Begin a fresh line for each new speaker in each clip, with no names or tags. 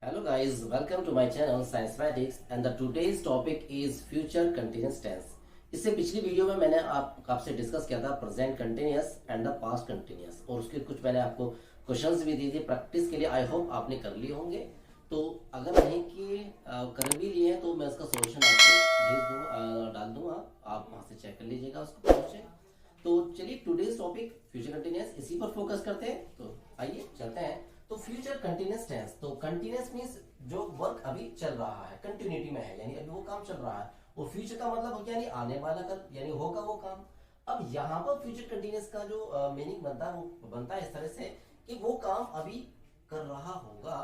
Hello guys, welcome to my channel Sciencematics and the today's topic is future continuous tense। इससे पिछली video में मैंने आपसे discuss किया था present continuous and the past continuous और उसके कुछ मैंने आपको क्वेश्चंस भी दिए थे प्रैक्टिस के लिए। आई होप आपने कर लिए होंगे। तो अगर नहीं किए कर भी लिए हैं तो मैं उसका सोल्यूशन आपको डाल दूंगा, आप वहां से चेक कर लीजिएगा उसको से। तो चलिए टुडेज टॉपिक फ्यूचर कंटिन्यूअस, इसी पर फोकस करते हैं। तो आइए चलते हैं। तो फ्यूचर कंटिन्यूअस टेंस, तो कंटिन्यूअस मींस जो वर्क अभी चल रहा है, कंटिन्यूटी में है, यानी अभी वो काम चल रहा है। और फ्यूचर का मतलब यानी आने वाला कल, यानी होगा वो काम। अब यहाँ पर फ्यूचर कंटिन्यूअस का जो मीनिंग बनता है वो बनता है इस तरह से कि वो काम अभी कर रहा होगा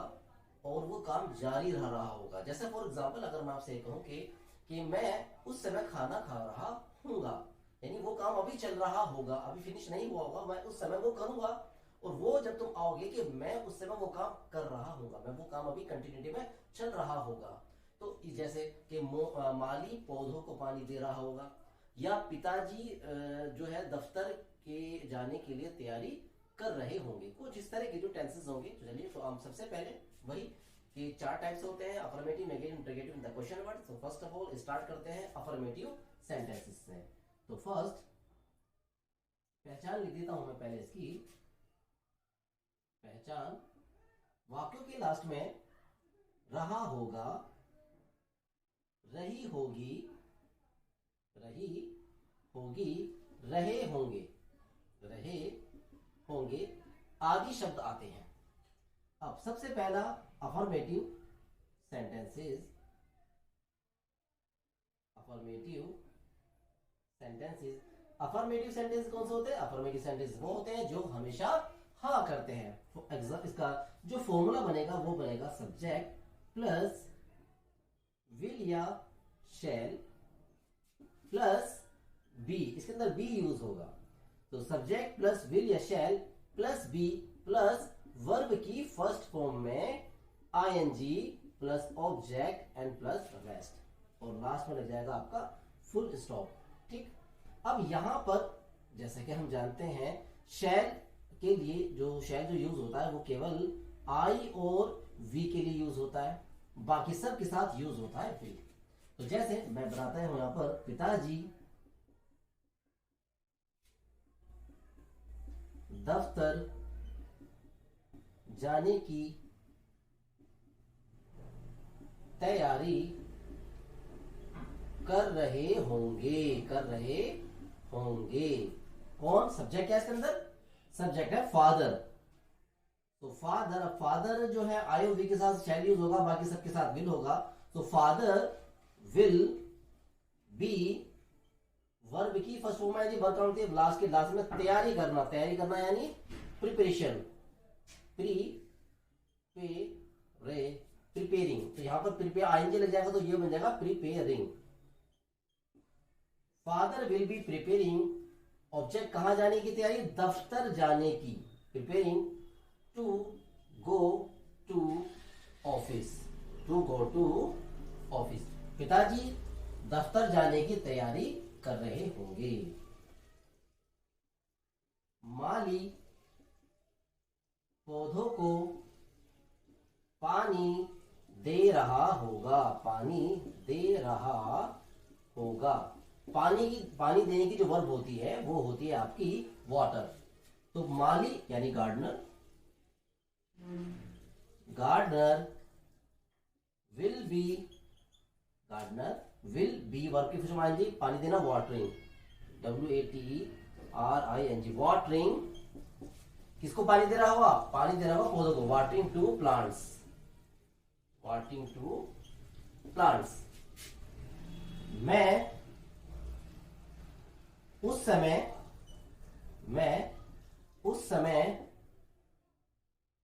और वो काम जारी रह रहा होगा। जैसे फॉर एग्जाम्पल अगर मैं आपसे कहूँ कि मैं उस समय खाना खा रहा हूँगा, यानी वो काम अभी चल रहा होगा, अभी फिनिश नहीं हुआ होगा, मैं उस समय वो करूंगा। और वो जब तुम आओगे कि मैं उस समय वो काम कर रहा हूंगा, मैं वो काम अभी कंटिन्यूटी में चल रहा होगा। तो जैसे कि माली पौधों को पानी दे रहा होगा, या पिताजी जो है दफ्तर के जाने के लिए तैयारी कर रहे होंगे। कुछ इस तरह के जो टेंसेस होंगे। तो चलिए तो हम सबसे पहले वही कि चार टाइप्स होते हैं, affirmative, negative, interrogative, the question word. तो फर्स्ट ऑफ ऑल स्टार्ट करते हैं अफर्मेटिव सेंटेंसेस से। तो फर्स्ट पहचान लिख देता हूं मैं पहले इसकी पहचान। वाक्यों के लास्ट में रहा होगा, रही होगी, रही होगी, रहे होंगे, रहे होंगे आदि शब्द आते हैं। अब सबसे पहला affirmative sentences, affirmative sentences. Affirmative sentence कौन से होते हैं? अफर्मेटिव सेंटेंस वो होते हैं जो हमेशा हाँ करते हैं। इसका जो फॉर्मूला बनेगा वो बनेगा सब्जेक्ट प्लस विल या शैल प्लस बी। इसके अंदर बी यूज होगा। तो सब्जेक्ट प्लस विल या shall plus be plus verb की फर्स्ट फॉर्म में ING plus object and plus rest, और लास्ट में लग जाएगा आपका फुल स्टॉप। ठीक। अब यहां पर जैसे कि हम जानते हैं शैल के लिए जो शैल जो यूज होता है वो केवल आई और वी के लिए यूज होता है, बाकी सब के साथ यूज होता है विल। तो जैसे मैं बताता हूं यहां पर पिताजी दफ्तर जाने की तैयारी कर रहे होंगे, कर रहे होंगे। कौन? सब्जेक्ट है इसके अंदर, सब्जेक्ट है फादर। तो फादर, अब फादर जो है आई और वी के साथ शैल यूज होगा, बाकी सबके साथ विल होगा। तो फादर विल बी वर्ब की फर्स्ट फॉर्म है जी, वर्क आउट है लास्ट के लास्ट में तैयारी करना, तैयारी करना यानी प्रिपरेशन, प्री पे रे प्रिपेयरिंग। तो यहां पर प्रिपेयर आएंगे लग जाएगा तो ये बन जाएगा preparing. Father will be preparing, object कहां जाने की तैयारी? दफ्तर जाने की, preparing to go to office, to go to office. पिताजी दफ्तर जाने की तैयारी कर रहे होंगे। माली पौधों को पानी दे रहा होगा, पानी दे रहा होगा। पानी देने की जो वर्ब होती है वो होती है आपकी वाटर। तो माली यानी gardener, gardener will be, gardener will be verb की फॉर्म आएंगी, पानी देना वाटरिंग, WATERING, वाटरिंग। किसको पानी दे रहा होगा? पानी दे रहा होगा पौधों को, watering to plants, watering to plants. मैं उस समय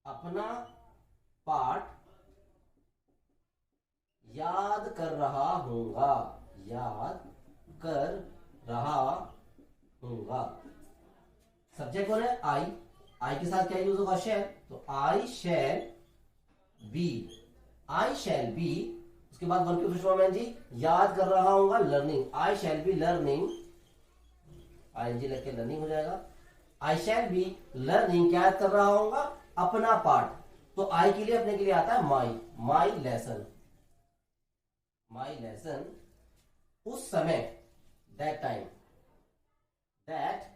अपना पाठ याद कर रहा हूंगा, याद कर रहा हूंगा। सब्जेक्ट कौन है? आई। आई के साथ क्या यूज होगा? शैल। तो आई शैल बी, आई शैल बी। उसके बाद वर्ब की फर्स्ट फॉर्म है जी, याद कर रहा हूंगा, learning, I shall be learning, ING लग के लर्निंग हो जाएगा। आई शैल बी लर्निंग, क्या याद कर रहा हूंगा? अपना पाठ। तो आई के लिए अपने के लिए आता है माई, माई लेसन, माई लेसन, उस समय, that time, that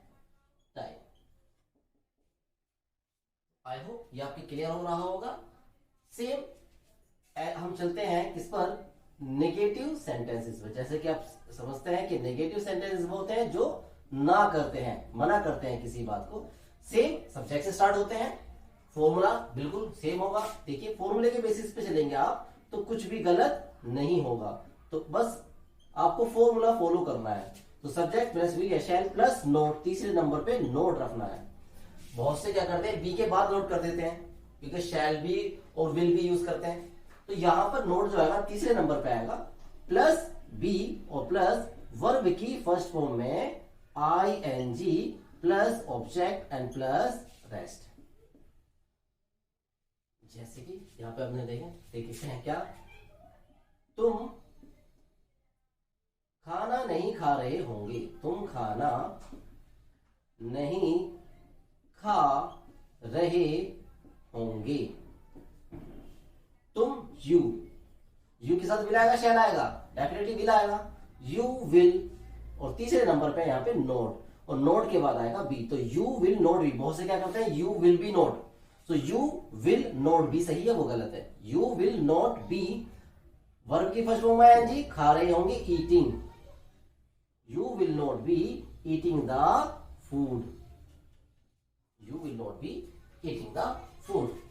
time. I hope ये आपके क्लियर हो रहा होगा। सेम हम चलते हैं किस पर, नेगेटिव सेंटेंसेस पर। जैसे कि आप समझते हैं कि नेगेटिव सेंटेंसेस वो होते हैं जो ना करते हैं, मना करते हैं किसी बात को। सेम सब्जेक्ट से स्टार्ट होते हैं, फॉर्मूला बिल्कुल सेम होगा। देखिए फॉर्मूले के बेसिस पे चलेंगे आप तो कुछ भी गलत नहीं होगा, तो बस आपको फॉर्मूला फॉलो करना है। तो subject plus we shall plus not, तीसरे नंबर पे नोट रखना है। बहुत से क्या करते हैं, बी के बाद नोट कर देते हैं, क्योंकि शैल बी और विल बी यूज करते हैं। तो यहां पर नोट जो आएगा तीसरे नंबर पे आएगा, प्लस बी और प्लस वर्ब की फर्स्ट फॉर्म में ING plus object and plus rest. जैसे कि यहां पे आपने देखते हैं क्या, तुम खाना नहीं खा रहे होंगे, तुम खाना नहीं खा रहे होंगे। तुम यू के साथ विल आएगा, शैल आएगा, डेफिनेटली विल आएगा, यू विल, और तीसरे नंबर पे यहाँ पे नोट, और नोट के बाद आएगा बी। तो यू विल नोट बी, बहुत से क्या करते हैं यू विल बी नोट, तो यू विल नोट बी सही है, वो गलत है। You will not be, verb की फर्स्ट फॉर्म है एनजी, खा रहे होंगे eating, you will not be eating the food, you will not be eating the food.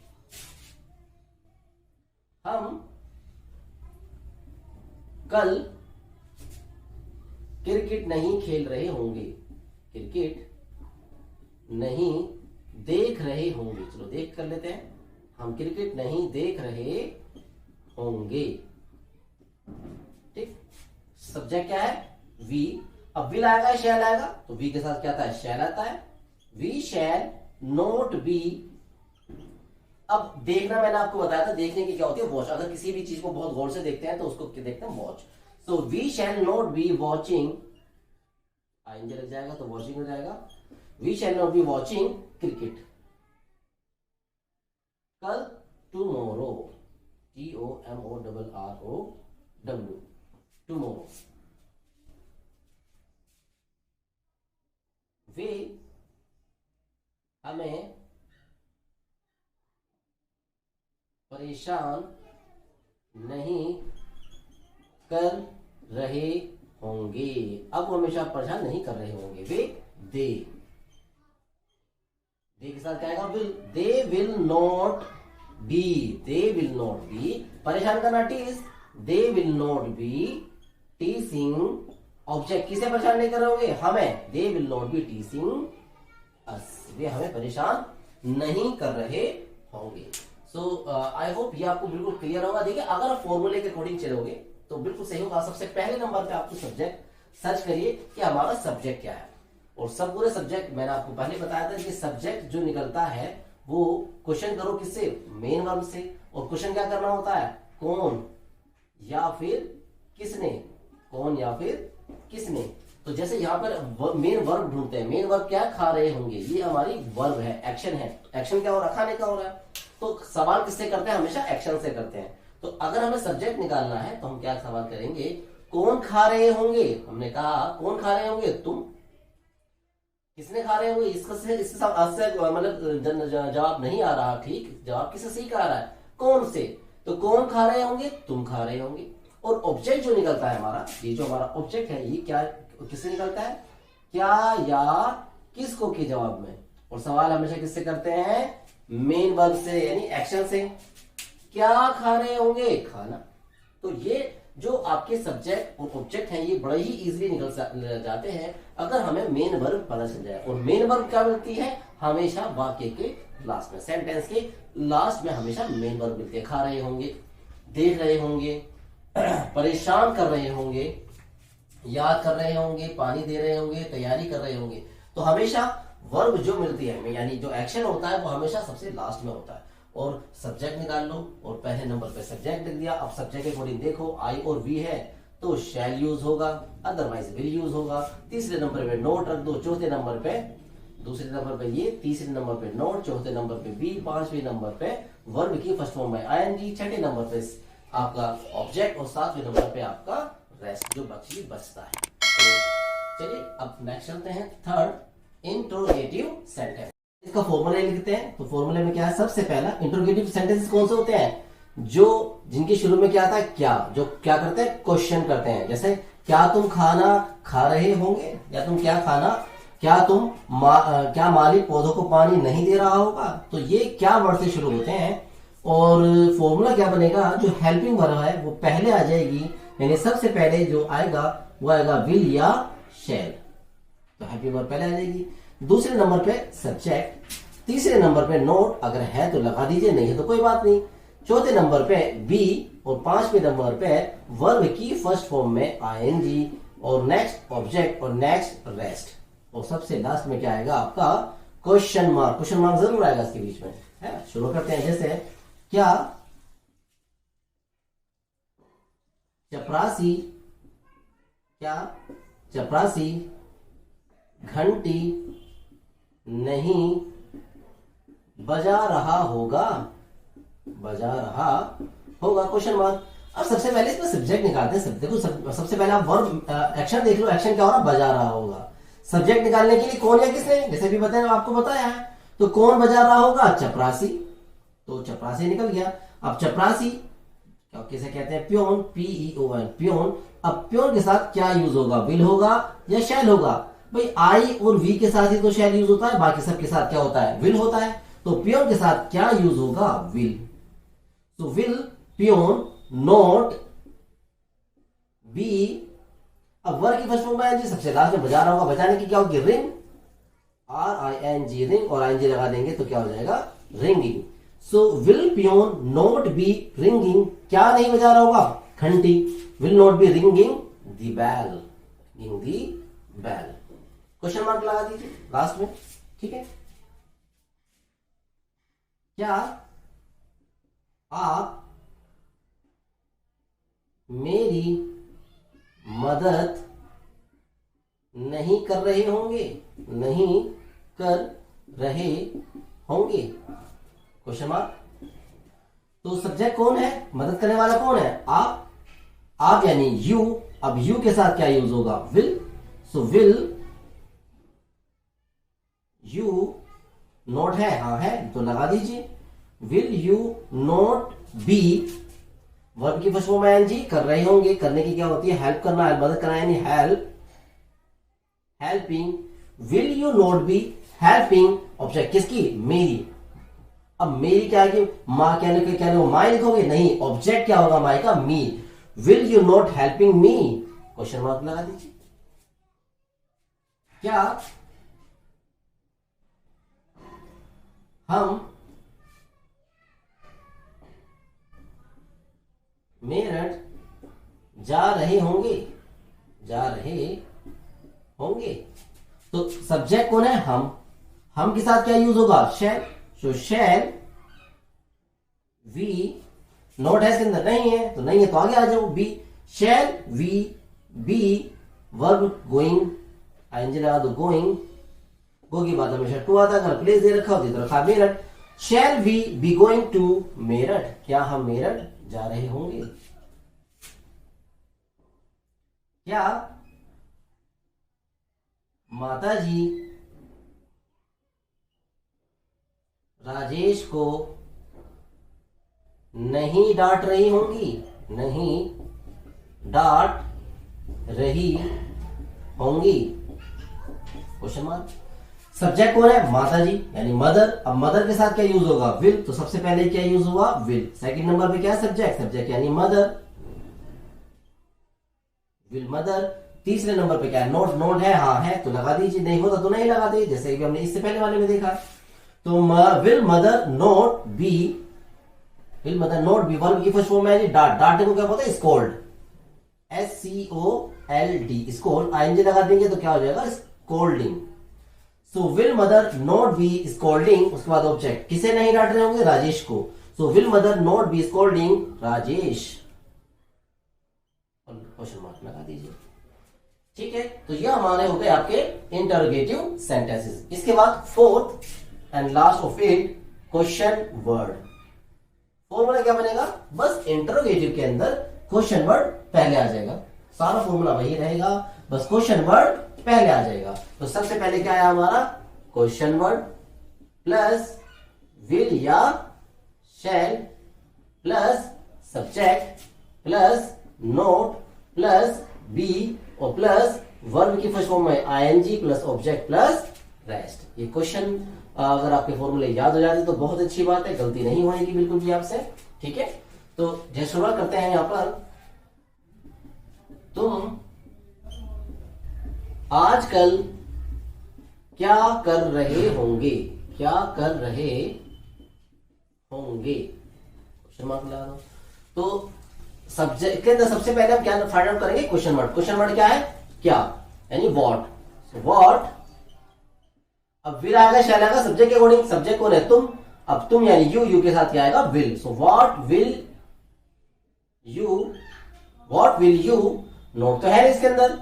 हम कल क्रिकेट नहीं खेल रहे होंगे, क्रिकेट नहीं देख रहे होंगे, चलो देख कर लेते हैं, हम क्रिकेट नहीं देख रहे होंगे। ठीक, सब्जेक्ट क्या है वी, अब विल आएगा शैल आएगा, तो वी के साथ क्या आता है शैल आता है, वी शैल नोट बी। अब देखना मैंने आपको बताया था, देखने की क्या होती है वॉच, अगर किसी भी चीज को बहुत गौर से देखते हैं तो उसको क्या देखते हैं watch. So we shall not be watching, आएंगे लग जाएगा तो वॉचिंग हो जाएगा, we shall not be watching cricket कल, टुमारो, TOMORRO, टुमारो। वे हमें परेशान नहीं कर रहे होंगे, अब वो हमेशा परेशान नहीं कर रहे होंगे। वे दे के साथ क्या आएगा will, they will not be, they will not be, परेशान करना tease, they will not be teasing, object किसे परेशान नहीं कर रहे होंगे हमें, they will not be teasing us, वे हमें परेशान नहीं कर रहे होंगे। सो आई होप ये आपको बिल्कुल क्लियर होगा। देखिए अगर आप फॉर्मूले के अकॉर्डिंग चलोगे तो बिल्कुल सही होगा। सबसे पहले नंबर पे आपको सब्जेक्ट सर्च करिए कि हमारा सब्जेक्ट क्या है, और सब पूरे सब्जेक्ट मैंने आपको पहले बताया था कि सब्जेक्ट जो निकलता है वो क्वेश्चन करो किससे, मेन वर्ब से, और क्वेश्चन क्या करना होता है कौन या फिर किसने, कौन या फिर किसने। तो जैसे यहाँ पर मेन वर्ब ढूंढते हैं, मेन वर्ब क्या खा रहे होंगे, ये हमारी वर्ब है, एक्शन है, एक्शन क्या हो रहा है खाने का हो रहा है, तो सवाल किससे करते हैं हमेशा एक्शन से करते हैं। तो अगर हमें सब्जेक्ट निकालना है तो हम क्या सवाल करेंगे, कौन खा रहे होंगे, हमने कहा कौन खा रहे होंगे तुम, किसने खा रहे होंगे, इससे मतलब जवाब नहीं आ रहा, ठीक जवाब किससे सही का आ रहा है कौन से, तो कौन खा रहे होंगे तुम खा रहे होंगे। और ऑब्जेक्ट जो निकलता है हमारा, ये जो हमारा ऑब्जेक्ट है ये क्या किससे निकलता है, क्या या किसको के जवाब में, और सवाल हमेशा किससे करते हैं मेन वर्ब से यानी एक्शन से, क्या खा रहे होंगे खाना। तो ये जो आपके सब्जेक्ट और ऑब्जेक्ट हैं ये बड़े ही इजीली निकल जाते हैं अगर हमें मेन वर्ब पता चल जाए। और मेन वर्ब क्या मिलती है हमेशा वाक्य के लास्ट में, सेंटेंस के लास्ट में हमेशा मेन वर्ब मिलती है। खा रहे होंगे, देख रहे होंगे, परेशान कर रहे होंगे, याद कर रहे होंगे, पानी दे रहे होंगे, तैयारी कर रहे होंगे। तो हमेशा वर्ब जो मिलती है यानी जो एक्शन होता है वो हमेशा सबसे लास्ट में होता है। और सब्जेक्ट निकाल लो और पहले नंबर पे सब्जेक्ट लिख दिया। अब सब्जेक्ट के अकॉर्डिंग देखो आई और वी है तो शैल यूज होगा, अदरवाइज विल यूज होगा। तीसरे नंबर पे नोट रख दो, चौथे नंबर पे, दूसरे नंबर पे ये, तीसरे नंबर पे नोट, चौथे नंबर पे बी, पांचवें नंबर पे वर्ब की फर्स्ट फॉर्म में आईएनजी, छठे नंबर पे आपका ऑब्जेक्ट और सातवें नंबर पे आपका रेस्ट जो बचता है। तो चलिए अब नेक्स्ट चलते हैं थर्ड इंट्रोगेटिव सेंटेंस। इसका फॉर्मूला लिखते हैं। तो फॉर्मूले में क्या है, सबसे पहला इंट्रोगेटिव सेंटेंसेस कौन से होते हैं, जो जिनके शुरू में क्या आता है क्या, जो क्या करते हैं क्वेश्चन करते हैं। जैसे क्या तुम खाना खा रहे होंगे, या तुम क्या खाना, क्या तुम क्या मालिक पौधों को पानी नहीं दे रहा होगा। तो ये क्या वर्ड से शुरू होते हैं। और फॉर्मूला क्या बनेगा, जो हेल्पिंग वर्ब है वो पहले आ जाएगी, यानी सबसे पहले जो आएगा वो आएगा विल या शैल। तो हेल्पिंग वर्ब पहले आ जाएगी। दूसरे नंबर पे सब्जेक्ट, तीसरे नंबर पे नोट, अगर है तो लगा दीजिए, नहीं है तो कोई बात नहीं। चौथे नंबर पे बी और पांचवें नंबर पे वर्ब की फर्स्ट फॉर्म में आईएनजी और नेक्स्ट ऑब्जेक्ट और नेक्स्ट रेस्ट। और सबसे लास्ट में क्या आएगा आपका क्वेश्चन मार्क। क्वेश्चन मार्क जरूर आएगा इसके बीच में, है। शुरू करते हैं। जैसे क्या चपरासी, क्या चपरासी घंटी नहीं बजा रहा होगा, बजा रहा होगा, क्वेश्चन मार्क। अब सबसे पहले इसमें सब्जेक्ट निकालते हैं। देखो सबसे पहले आप वर्ब एक्शन देख लो, एक्शन क्या हो रहा, बजा रहा होगा। सब्जेक्ट निकालने के लिए कौन या किसने, जैसे भी बताया आपको बताया है। तो कौन बजा रहा होगा, चपरासी। तो चपरासी निकल गया। अब चपरासी किसे कहते हैं, प्योन, PEON, प्योन। अब प्योन के साथ क्या यूज होगा, विल होगा या शैल होगा। भाई आई और वी के साथ ही तो शैल यूज होता है, बाकी सब के साथ क्या होता है, विल होता है। तो प्योन के साथ क्या यूज होगा, विल। तो विल, प्योन, नोट, बी। अब वर्ब की फर्स्ट फॉर्म में आएंगे, सबसे लास्ट में बजा रहा होगा। बजाने की क्या होगी, रिंग, RING, रिंग, और ING लगा देंगे तो क्या हो जाएगा, ringing. So will peon not be ringing, क्या नहीं बजा रहा होगा, घंटी। Will not be ringing the bell, ringing the बैल। क्वेश्चन मार्क लगा दीजिए लास्ट में, ठीक है। क्या आप मेरी मदद नहीं कर रहे होंगे, नहीं कर रहे होंगे, क्वेश्चन मार्क। तो सब्जेक्ट कौन है, मदद करने वाला कौन है, आप यानी यू। अब यू के साथ क्या यूज होगा, will. So will you not है, हाँ है तो लगा दीजिए। Will you not be, verb की फर्स्ट फॉर्म एनजी, कर रहे होंगे। करने की क्या होती है, हेल्प करना, मदद करना, यानी help, helping. Will you not be helping, object किसकी, मेरी। अब मेरी क्या है कि माँ कहने माई लिखोगे, नहीं, ऑब्जेक्ट क्या होगा माई का, me. Will you not helping me, question mark लगा दीजिए। क्या हम मेरठ जा रहे होंगे, जा रहे होंगे। तो सब्जेक्ट कौन है, हम के साथ क्या यूज होगा, शैल। सो शैल वी, नोट है इसके अंदर, नहीं है तो नहीं है तो आगे आ जाओ, be. Shall we be, verb going, ING लगा दो, गोइंग। गो की बात हमेशा टू आता है, अगर प्लेस दे रखा होती तो रखा Meerut. Shall we be going to Meerut, क्या हम मेरठ जा रहे होंगे। क्या माताजी राजेश को नहीं डांट रही होंगी, नहीं डांट रही होंगी, क्वेश्चन मार्क। सब्जेक्ट कौन है, माताजी यानी मदर। अब मदर के साथ क्या यूज होगा, विल। तो सबसे पहले क्या यूज हुआ, विल। सेकंड नंबर पे क्या है, सब्जेक्ट, सब्जेक्ट यानी मदर, विल मदर। तीसरे नंबर पे क्या है, नोट, नोट है, हाँ है तो लगा दीजिए, नहीं होता तो नहीं लगा दीजिए, जैसे कि हमने इससे पहले वाले में देखा। तो will mother not be, will mother not be, verb की फर्स्ट फॉर्म है डांट। डांट को क्या बोलते हैं, स्कोल्ड, SCOLD, स्कोल्ड। आईएनजी लगा देंगे तो क्या हो जाएगा, scolding. So will mother not be scolding, उसके बाद ऑब्जेक्ट, किसे नहीं डांट रहे होंगे, राजेश को। So will mother not be scolding Rajesh, question mark लगा दीजिए, ठीक है। तो ये हमारे हो गए आपके इंटरोगेटिव सेंटेंसेस। इसके बाद fourth and last of it, question word. Formula क्या बनेगा, बस इंटरोगेटिव के अंदर क्वेश्चन वर्ड पहले आ जाएगा, सारा फॉर्मूला वही रहेगा, बस क्वेश्चन वर्ड पहले आ जाएगा। तो सबसे पहले क्या आया हमारा, क्वेश्चन वर्ड प्लस विल या shall plus subject plus not plus be और प्लस वर्ब की फर्स्ट फॉर्म में ING plus object plus rest. ये क्वेश्चन अगर आपके फॉर्मूले याद हो जाते तो बहुत अच्छी बात है, गलती नहीं होगी बिल्कुल भी आपसे। ठीक है, तो जैसे शुरुआत करते हैं यहां पर, तुम आजकल क्या कर रहे होंगे, क्या कर रहे होंगे, क्वेश्चन मार्क लगा दो। तो सब्जेक्ट के अंदर सबसे पहले हम क्या फाइंड आउट करेंगे, क्वेश्चन वर्ड। क्वेश्चन वर्ड क्या है, क्या, यानी व्हाट। व्हाट, अब विल आएगा, शैल आएगा, सब्जेक्ट के अकॉर्डिंग, सब्जेक्ट कौन है, तुम। अब तुम यानी यू के साथ क्या आएगा, will. So what will you, what will you, not तो है इसके अंदर।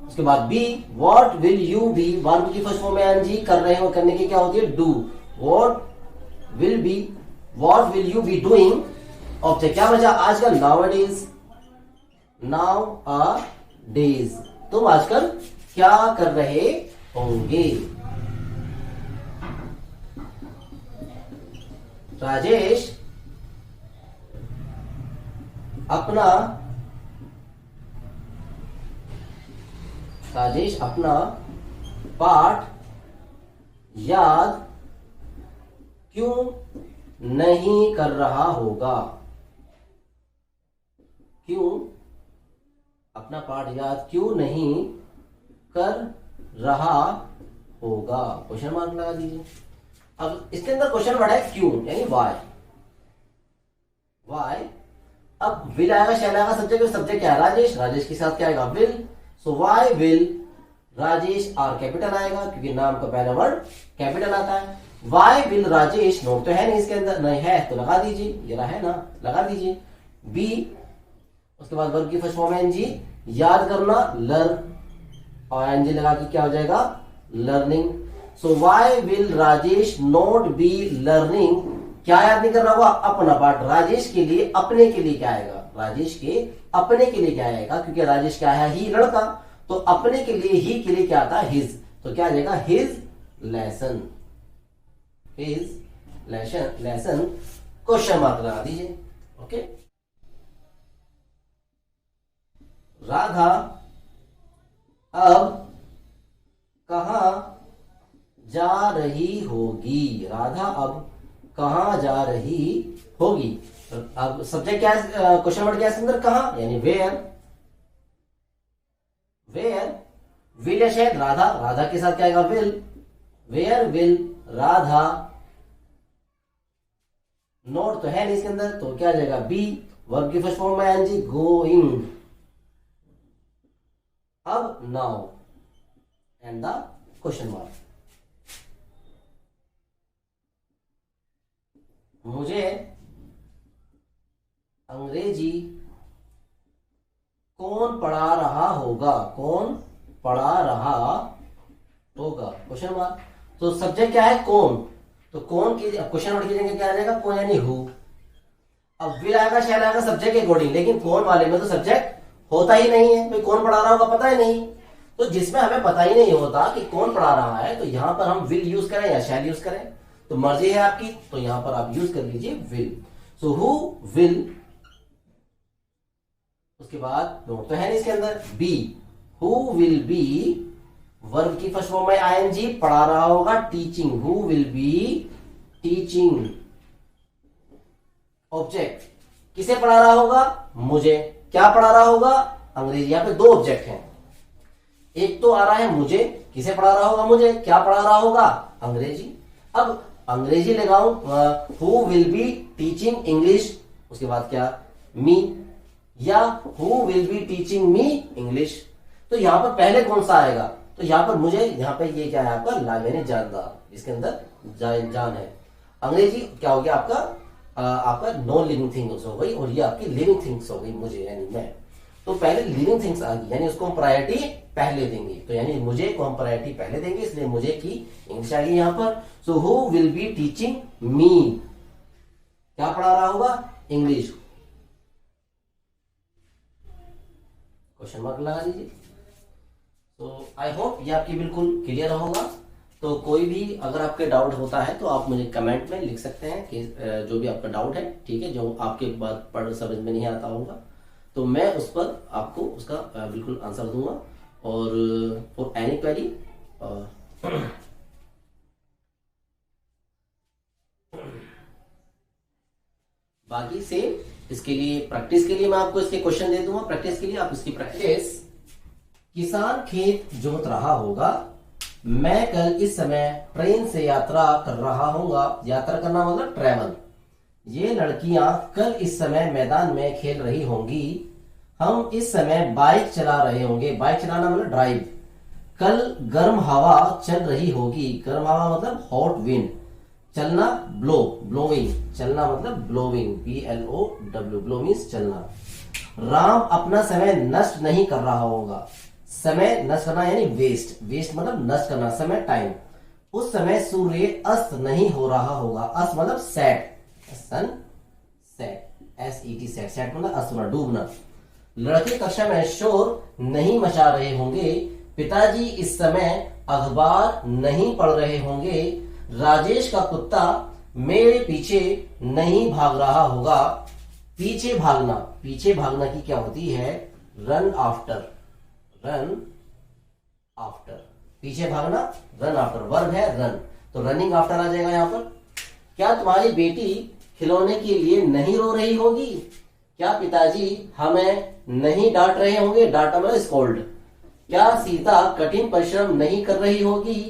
उसके बाद be, what will you be, verb की फर्स्ट फॉर्म में एनजी, कर रहे हो, करने की क्या होती है, do. What will be, what will you be doing, object क्या बचा आजकल, नाउअडेज, नाउ अ डेज, तुम आजकल क्या कर रहे होंगे। राजेश अपना पाठ याद क्यों नहीं कर रहा होगा, क्यों, अपना पाठ याद क्यों नहीं कर रहा होगा, क्वेश्चन मार्क लगा दीजिए। अब इसके अंदर क्वेश्चन वर्ड है क्यों, यानी वाई। वाई, अब विल आएगा, शैल आएगा, सब्जेक्ट क्या है, राजेश, राजेश के साथ क्या आएगा, will. So why will Rajesh, R capital आएगा क्योंकि नाम का पहला वर्ड कैपिटल आता है। वाई विल राजेश, नोट तो है नहीं इसके अंदर, नहीं है तो लगा दीजिए, ये रहा है ना, लगा दीजिए। बी, उसके बाद वर्ब की फर्स्ट फॉर्म है एनजी, याद करना, लर्न, और एनजी लगा के क्या हो जाएगा, learning. So why will Rajesh not be learning, क्या याद नहीं कर रहा होगा, अपना पार्ट। राजेश के लिए, अपने के लिए क्या आएगा, राजेश के अपने के लिए क्या आएगा, क्योंकि राजेश क्या है, ही, लड़का, तो अपने के लिए, ही के लिए क्या आता है, हिज, तो क्या आ जाएगा, his lesson, his lesson, question mark लगा दीजिए। ओके, राधा अब कहां जा रही होगी, राधा अब कहां जा रही होगी। अब सब्जेक्ट क्या है, क्वेश्चन वर्ड क्या है इसके अंदर, कहां, यानी वेयर। वेयर, विल या शायद राधा, राधा के साथ क्या आएगा, will. Where will Radha, not तो है नहीं इसके अंदर तो क्या आ जाएगा, बी, वर्ब की फर्स्ट फॉर्म में एनजी, गोइंग। अब now and the question mark, मुझे अंग्रेजी कौन पढ़ा रहा होगा, कौन पढ़ा रहा होगा, क्वेश्चन मार्क। तो सब्जेक्ट क्या है, कौन, तो कौन की क्वेश्चन वर्ड की जगह क्या आ जाएगा, कौन यानी हु। अब विल आएगा, शैल आएगा, सब्जेक्ट के अकॉर्डिंग, लेकिन कौन वाले में तो सब्जेक्ट होता ही नहीं है, भाई कौन पढ़ा रहा होगा पता ही नहीं। तो जिसमें हमें पता ही नहीं होता कि कौन पढ़ा रहा है, तो यहां पर हम विल यूज करें या शैल यूज करें, तो मर्जी है आपकी, तो यहां पर आप यूज कर लीजिए विल। सो हु विल, उसके बाद नोट तो है नहीं इसके अंदर, be, who will be, verb की फर्स्ट फॉर्म में आईएनजी, पढ़ा रहा होगा, teaching, who will be teaching. Object, किसे पढ़ा रहा होगा, मुझे, क्या पढ़ा रहा होगा, अंग्रेजी। यहां पे दो ऑब्जेक्ट हैं, एक तो आ रहा है मुझे, किसे पढ़ा रहा होगा, मुझे, क्या पढ़ा रहा होगा, अंग्रेजी। अब अंग्रेजी लगाऊं, who will be teaching English, उसके बाद क्या, मी, या who will be teaching me English. तो यहां पर पहले कौन सा आएगा, तो यहां पर मुझे, यहां पर ये क्या है आपका, लाइव यानी जानदार, इसके अंदर जान है। अंग्रेजी क्या हो गया आपका, आपका नॉन लिविंग थिंग्स हो गई, और ये आपकी लिविंग थिंग्स हो गई, मुझे यानी मैं। तो पहले लिविंग थिंग्स आ गई, यानी उसको हम प्रायोरिटी पहले देंगे, तो यानी मुझे को हम प्रायोरिटी पहले देंगे, इसलिए मुझे की इंग्लिश आ गई यहां पर। So who will be teaching me, क्या पढ़ा रहा होगा, इंग्लिश, क्वेश्चन मार्क लगा दीजिए। तो आई होप ये आपकी बिल्कुल क्लियर होगा। तो कोई भी अगर आपके डाउट होता है तो आप मुझे कमेंट में लिख सकते हैं कि जो भी आपका डाउट है, ठीक है, जो आपके बात पढ़ समझ में नहीं आता होगा, तो मैं उस पर आपको उसका बिल्कुल आंसर दूंगा। और फॉर एनी क्वेरी बाकी से इसके लिए प्रैक्टिस के लिए मैं आपको इसके क्वेश्चन दे दूंगा। प्रैक्टिस के लिए आप इसकी प्रैक्टिस, किसान खेत जोत रहा होगा, मैं कल इस समय ट्रेन से यात्रा कर रहा हूंगा। यात्रा करना मतलब ट्रेवल। ये लड़कियां कल इस समय मैदान में खेल रही होंगी। हम इस समय बाइक चला रहे होंगे। बाइक चलाना मतलब ड्राइव। कल गर्म हवा चल रही होगी। गर्म हवा मतलब हॉट विंड। चलना ब्लो, ब्लोइंग। चलना मतलब ब्लोइंग, BLOW, ब्लो मीन्स चलना। राम अपना समय नष्ट नहीं कर रहा होगा। समय नष्ट करना यानी वेस्ट। वेस्ट मतलब नष्ट करना, समय टाइम। उस समय सूर्य अस्त नहीं हो रहा होगा। अस्त मतलब set, sun set, SET set. Set मतलब अस्त होना, डूबना। लड़के कक्षा में शोर नहीं मचा रहे होंगे। पिताजी इस समय अखबार नहीं पढ़ रहे होंगे। राजेश का कुत्ता मेरे पीछे नहीं भाग रहा होगा। पीछे भागना, पीछे भागना की क्या होती है? Run after, run after. पीछे भागना, रन आफ्टर, वर्ब है रन, तो रनिंग आफ्टर आ जाएगा यहां पर। क्या तुम्हारी बेटी खिलौने के लिए नहीं रो रही होगी? क्या पिताजी हमें नहीं डांट रहे होंगे? डांटा मतलब स्कोल्ड। क्या सीता कठिन परिश्रम नहीं कर रही होगी?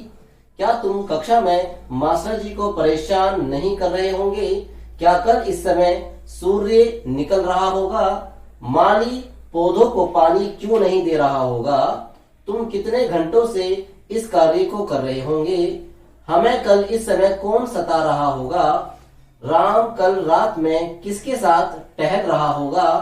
क्या तुम कक्षा में मास्टर जी को परेशान नहीं कर रहे होंगे? क्या कल इस समय सूर्य निकल रहा होगा? माली पौधों को पानी क्यों नहीं दे रहा होगा? तुम कितने घंटों से इस कार्य को कर रहे होंगे? हमें कल इस समय कौन सता रहा होगा? राम कल रात में किसके साथ टहल रहा होगा?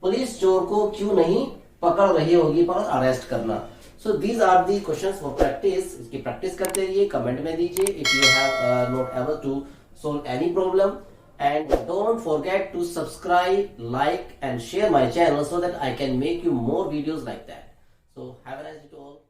पुलिस चोर को क्यों नहीं पकड़ रही होगी? पकड़, अरेस्ट करना। So these are the questions for practice. इसकी प्रैक्टिस करते रहिए, कमेंट में दीजिए if you have not able to solve any problem, and don't forget to subscribe, like and share my channel so that I can make you more videos like that. So have a nice day to all.